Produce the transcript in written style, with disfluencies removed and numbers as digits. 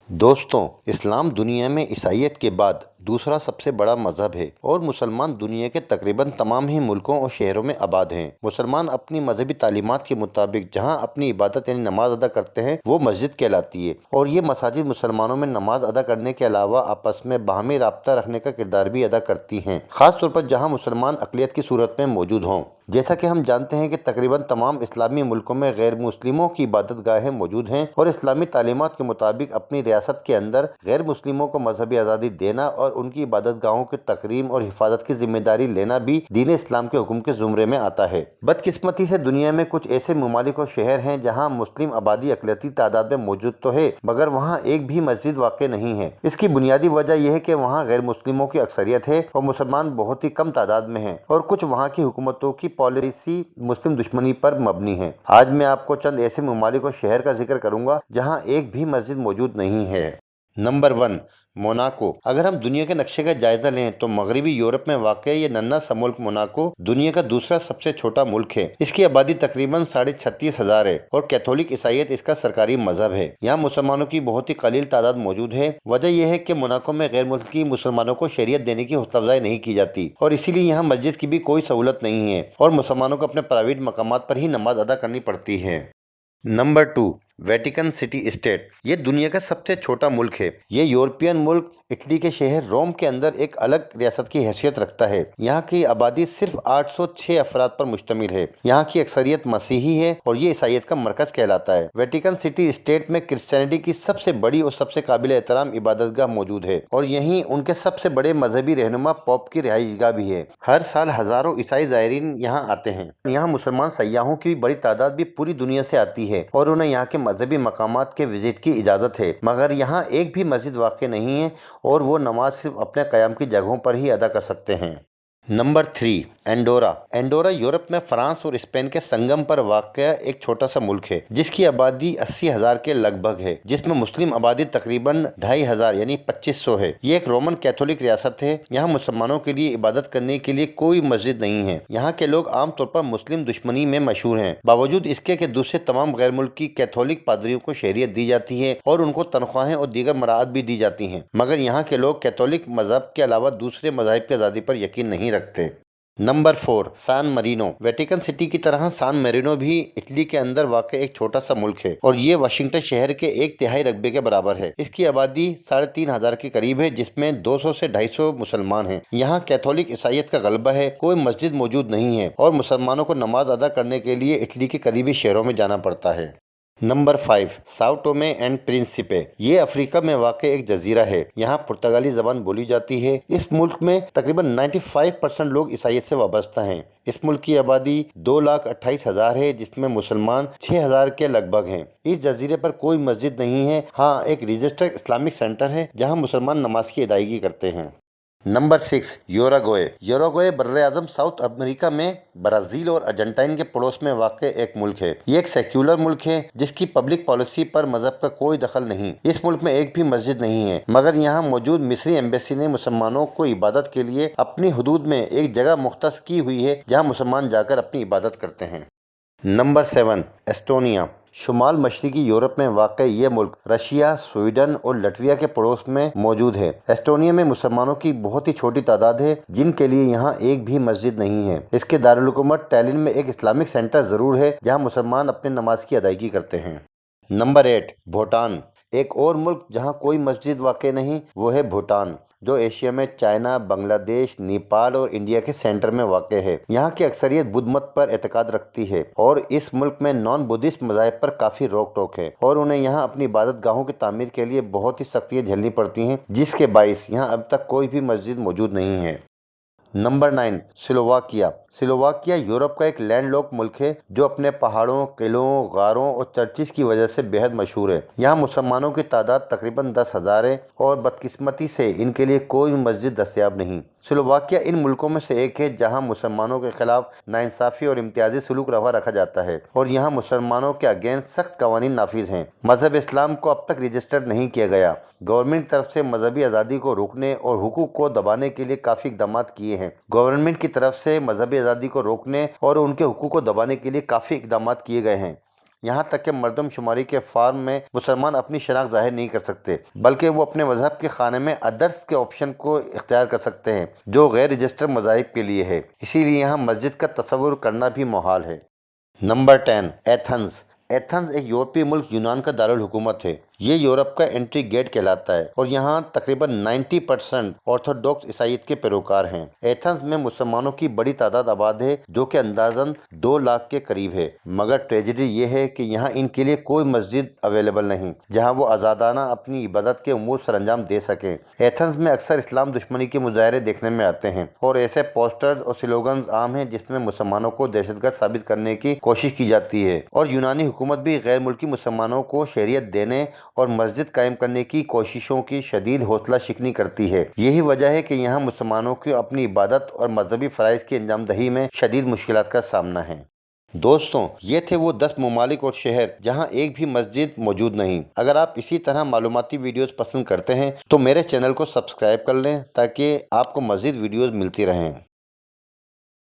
दोस्तों, इस्लाम दुनिया में ईसाईयत के बाद दूसरा सबसे बड़ा मजहब है और मुसलमान दुनिया के तकरीबन तमाम ही मुल्कों और शहरों में आबाद हैं। मुसलमान अपनी मजहबी तालीमात के मुताबिक जहां अपनी इबादत यानी नमाज अदा करते हैं वो मस्जिद कहलाती है और ये मसाजिद मुसलमानों में नमाज अदा करने के अलावा आपस में बाहमी राब्ता रखने का किरदार भी अदा करती हैं, खास तौर पर जहाँ मुसलमान अक़लियत की सूरत में मौजूद हों। जैसा कि हम जानते हैं कि तकरीबन तमाम इस्लामी मुल्कों में गैर मुस्लिमों की इबादत गाहें मौजूद हैं और इस्लामी तालीमात के मुताबिक अपनी रियासत के अंदर गैर मुस्लिमों को मजहबी आज़ादी देना और उनकी इबादत गाहों की तकरीम और हिफाजत की जिम्मेदारी लेना भी दीन इस्लाम के हुक्म के ज़ुमरे में आता है। बदकिस्मती से दुनिया में कुछ ऐसे ममालिक और शहर हैं जहाँ मुस्लिम आबादी अक़लियती तादाद में मौजूद तो है मगर वहाँ एक भी मस्जिद वाक़ नहीं है। इसकी बुनियादी वजह यह है कि वहाँ गैर मुस्लिमों की अक्सरियत है और मुसलमान बहुत ही कम तादाद में हैं और कुछ वहाँ की हुकूमतों की पॉलिसी मुस्लिम दुश्मनी पर मबनी है। आज मैं आपको चंद ऐसे ममालिक और शहर का जिक्र करूंगा जहां एक भी मस्जिद मौजूद नहीं है। Number 1, Monaco. अगर हम दुनिया के नक्शे का जायजा लें तो मगरबी यूरोप में वाक़ ये नन्हा सा मुल्क मोनाको दुनिया का दूसरा सबसे छोटा मुल्क है। इसकी आबादी तकरीबन 36,500 है और कैथोलिक ईसाईयत इसका सरकारी मजहब है। यहाँ मुसलमानों की बहुत ही कलील तादाद मौजूद है। वजह यह है कि मोनाको में गैर मुल्की मुसलमानों को शरीयत देने की हौसला अफजाई नहीं की जाती और इसीलिए यहाँ मस्जिद की भी कोई सहूलत नहीं है और मुसलमानों को अपने प्राइवेट मकामात पर ही नमाज अदा करनी पड़ती है। Number 2, Vatican city state. ये दुनिया का सबसे छोटा मुल्क है। ये यूरोपियन मुल्क इटली के शहर रोम के अंदर एक अलग रियासत की हैसियत रखता है। यहाँ की आबादी सिर्फ 806 अफराद पर मुश्तमिल है। यहाँ की अक्सरियत मसीही है और ये ईसाईयत का मरकज कहलाता है। वेटिकन सिटी स्टेट में क्रिश्चियनिटी की सबसे बड़ी और सबसे काबिल एहतराम इबादतगाह मौजूद है और यहीं उनके सबसे बड़े मजहबी रहनुमा पोप की रिहाइशगाह भी है। हर साल हजारों ईसाई ज़ायरीन यहाँ आते हैं। यहाँ मुसलमान सयाहों की बड़ी तादाद भी पूरी दुनिया से आती है और उन्हें यहाँ के मजहबी मकामात के विजिट की इजाज़त है मगर यहाँ एक भी मस्जिद वाक़ नहीं है और वो नमाज सिर्फ अपने क़याम की जगहों पर ही अदा कर सकते हैं। Number 3, Andorra. एंडोरा यूरोप में फ्रांस और स्पेन के संगम पर वाक़या एक छोटा सा मुल्क है जिसकी आबादी 80,000 के लगभग है, जिसमें मुस्लिम आबादी तकरीबन 2,500 यानी 2500 है। ये एक रोमन कैथोलिक रियासत है। यहाँ मुसलमानों के लिए इबादत करने के लिए कोई मस्जिद नहीं है। यहाँ के लोग आमतौर पर मुस्लिम दुश्मनी में मशहूर हैं। बावजूद इसके कि दूसरे तमाम गैर मुल्की कैथोलिक पादरियों को शरीयत दी जाती है और उनको तनख्वाहें और दीगर मराहत भी दी जाती हैं, मगर यहाँ के लोग कैथोलिक मजहब के अलावा दूसरे मज़ाहिब की आज़ादी पर यकीन नहीं रखते। नंबर 4, सान मरीनो। वेटिकन सिटी की तरह सान मरीनो भी इटली के अंदर वाक़ एक छोटा सा मुल्क है और ये वाशिंगटन शहर के 1/3 रकबे के बराबर है। इसकी आबादी 3,500 के करीब है जिसमें 200 से 250 मुसलमान हैं। यहाँ कैथोलिक ईसाईयत का गलबा है। कोई मस्जिद मौजूद नहीं है और मुसलमानों को नमाज अदा करने के लिए इटली के करीबी शहरों में जाना पड़ता है। Number 5, Sao Thome and Principe. ये अफ्रीका में वाक़ एक जजीरा है। यहाँ पुर्तगाली ज़बान बोली जाती है। इस मुल्क में तकरीबन 95% लोग ईसाईयत से वाबस्ता हैं। इस मुल्क की आबादी 2,28,000 है जिसमें मुसलमान 6,000 के लगभग हैं। इस जजीरे पर कोई मस्जिद नहीं है। हाँ, एक रजिस्टर्ड इस्लामिक सेंटर है जहाँ मुसलमान नमाज की अदायगी करते हैं। Number 6, Uruguay. यूरुग्वे बर्र-ए-आज़म साउथ अमेरिका में ब्राज़ील और अर्जेंटीना के पड़ोस में वाक़ एक मुल्क है। ये एक सेक्युलर मुल्क है जिसकी पब्लिक पॉलिसी पर मजहब का कोई दखल नहीं। इस मुल्क में एक भी मस्जिद नहीं है मगर यहाँ मौजूद मिस्री एम्बेसी ने मुसलमानों को इबादत के लिए अपनी हुदूद में एक जगह मुख्तस की हुई है जहाँ मुसलमान जाकर अपनी इबादत करते हैं। Number 7, Estonia. शुमाल मशरकी यूरोप में वाक़ ये मुल्क रशिया, स्वीडन और लटविया के पड़ोस में मौजूद है। एस्टोनिया में मुसलमानों की बहुत ही छोटी तादाद है जिनके लिए यहाँ एक भी मस्जिद नहीं है। इसके दारुल-हुकूमत टैलिन में एक इस्लामिक सेंटर ज़रूर है जहाँ मुसलमान अपने नमाज की अदायगी करते हैं। नंबर 8, भूटान। एक और मुल्क जहाँ कोई मस्जिद वाक़ नहीं वो है भूटान, जो एशिया में चाइना, बांग्लादेश, नेपाल और इंडिया के सेंटर में वाक़ है। यहाँ की अक्सरियत बुद्ध मत पर एतकाद रखती है और इस मुल्क में नॉन बुद्धिस्ट मज़ाहिब पर काफ़ी रोक टोक है और उन्हें यहाँ अपनी इबादत गाहों की तामीर के लिए बहुत ही सख्तियाँ झेलनी पड़ती हैं जिसके बाइस यहाँ अब तक कोई भी मस्जिद मौजूद नहीं है। Number 9, Slovakia. स्लोवाकिया यूरोप का एक लैंडलॉक मुल्क है जो अपने पहाड़ों, किलों, गारों और चर्चिस की वजह से बेहद मशहूर है। यहाँ मुसलमानों की तादाद तकरीबन 10,000 है और बदकिस्मती से इनके लिए कोई मस्जिद दस्तयाब नहीं। स्लोवाकिया इन मुल्कों में से एक है जहाँ मुसलमानों के खिलाफ नाइंसाफ़ी और इम्तियाजी सलूक रवा रखा जाता है और यहाँ मुसलमानों के अगेंस्ट सख्त कवानीन नाफिज हैं। मजहब इस्लाम को अब तक रजिस्टर्ड नहीं किया गया। गवर्नमेंट की तरफ से मजहबी आज़ादी को रोकने और हुकूक को दबाने के लिए काफ़ी इक़दाम किए हैं। गवर्नमेंट की तरफ से मजहबी आज़ादी को रोकने और उनके हुकूक को दबाने के लिए काफ़ी इक़दाम किए गए हैं। یہاں تک کہ مردم شماری کے فارم میں مسلمان اپنی شناخت ظاہر نہیں کر سکتے، بلکہ وہ اپنے مذہب کے خانے میں ادرس کے آپشن کو اختیار کر سکتے ہیں جو غیر رجسٹرڈ مذاہب کے لیے ہے۔ اسی لیے یہاں مسجد کا تصور کرنا بھی محال ہے۔ Number 10، Athens. ایتھنز ایک یورپی ملک یونان کا دارالحکومت ہے۔ یہ یورپ کا انٹری گیٹ کہلاتا ہے اور یہاں تقریباً 90% آرتھوڈاکس عیسائیت کے پیروکار ہیں۔ ایتھنز میں مسلمانوں کی بڑی تعداد آباد ہے جو کہ اندازاً 2 لاکھ کے قریب ہے، مگر ٹریجڈی یہ ہے کہ یہاں ان کے لیے کوئی مسجد اویلیبل نہیں جہاں وہ آزادانہ اپنی عبادت کے امور سر انجام دے سکیں۔ ایتھنز میں اکثر اسلام دشمنی کے مظاہرے دیکھنے میں آتے ہیں اور ایسے پوسٹرز اور سلوگنز عام ہیں جس میں مسلمانوں کو دہشت گرد ثابت کرنے کی کوشش کی جاتی ہے، اور یونانی حکومت بھی غیر ملکی مسلمانوں کو شہریت دینے اور مسجد قائم کرنے کی کوششوں کی شدید حوصلہ شکنی کرتی ہے۔ یہی وجہ ہے کہ یہاں مسلمانوں کو اپنی عبادت اور مذہبی فرائض کی انجام دہی میں شدید مشکلات کا سامنا ہے۔ دوستوں، یہ تھے وہ 10 ممالک اور شہر جہاں ایک بھی مسجد موجود نہیں۔ اگر آپ اسی طرح معلوماتی ویڈیوز پسند کرتے ہیں تو میرے چینل کو سبسکرائب کر لیں تاکہ آپ کو مزید ویڈیوز ملتی رہیں۔